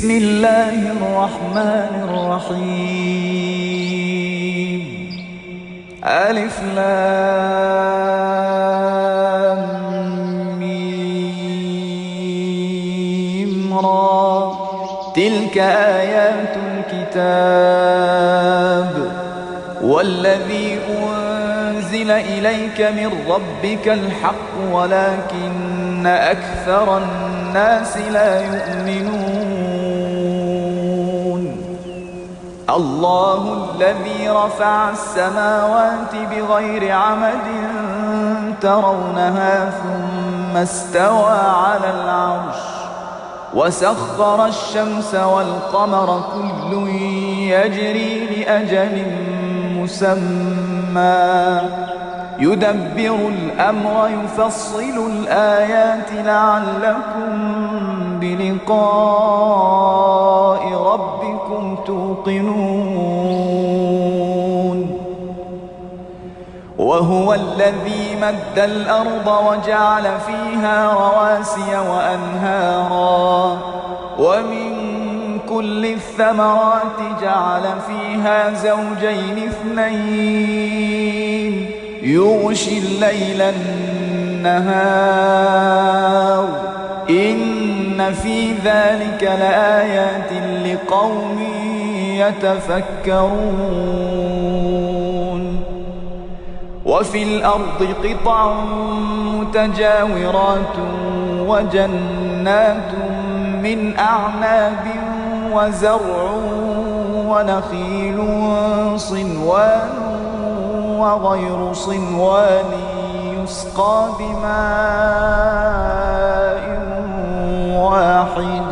بسم الله الرحمن الرحيم. ألف لام ميم را. تلك آيات الكتاب والذي أنزل إليك من ربك الحق ولكن أكثر الناس لا يؤمنون. الله الذي رفع السماوات بغير عمد ترونها ثم استوى على العرش وسخر الشمس والقمر كل يجري لأجل مسمى يدبر الأمر يفصل الآيات لعلكم بلقاء ربكم توقنون. وهو الذي مد الأرض وجعل فيها رواسي وأنهارا ومن كل الثمرات جعل فيها زوجين اثنين يغشي الليل النهار إن في ذلك لآيات لقوم يتفكرون. وفي الأرض قطع متجاورات وجنات من أعناب وزرع ونخيل صنوان وغير صنوان يسقى بماء واحد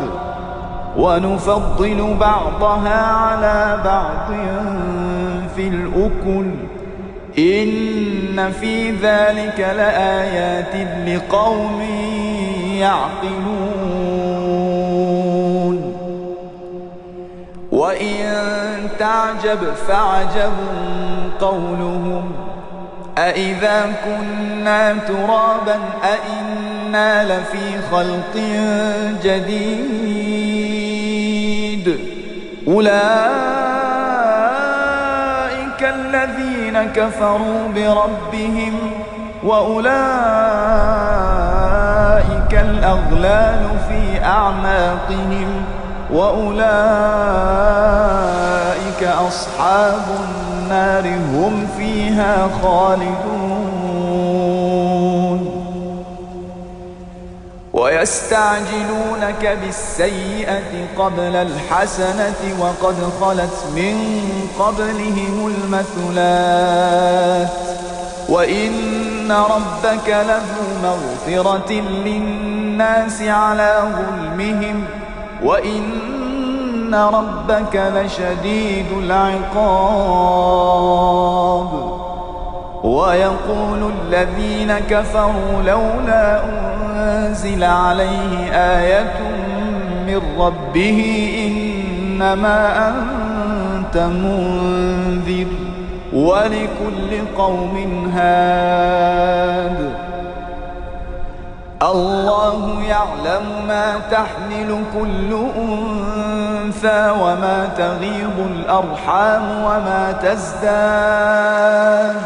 ونفضل بعضها على بعض في الأكل إن في ذلك لآيات لقوم يعقلون. وإن تعجب فعجب قولهم أإذا كنا ترابا أإنا لفي خلق جديد أولئك الذين كفروا بربهم وأولئك الأغلال في أعناقهم وأولئك أصحاب النار هم فيها خالدون. ويستعجلونك بالسيئة قبل الحسنة وقد خلت من قبلهم المثلات وإن ربك لذو مغفرة للناس على ظلمهم وإن ربك لشديد العقاب. ويقول الذين كفروا لولا أنزل عليه آية من ربه إنما أنت منذر ولكل قوم هاد. الله يعلم ما تحمل كل أنثى وما تغيض الأرحام وما تزداد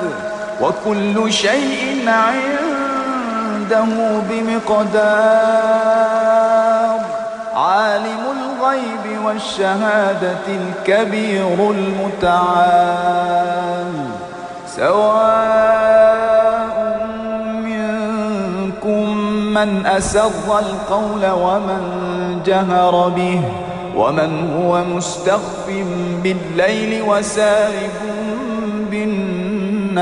وكل شيء عنده بمقدار. عالم الغيب والشهادة الكبير المتعال. سواء منكم من أسر القول ومن جهر به ومن هو مستخف بالليل وسارب بالنهار.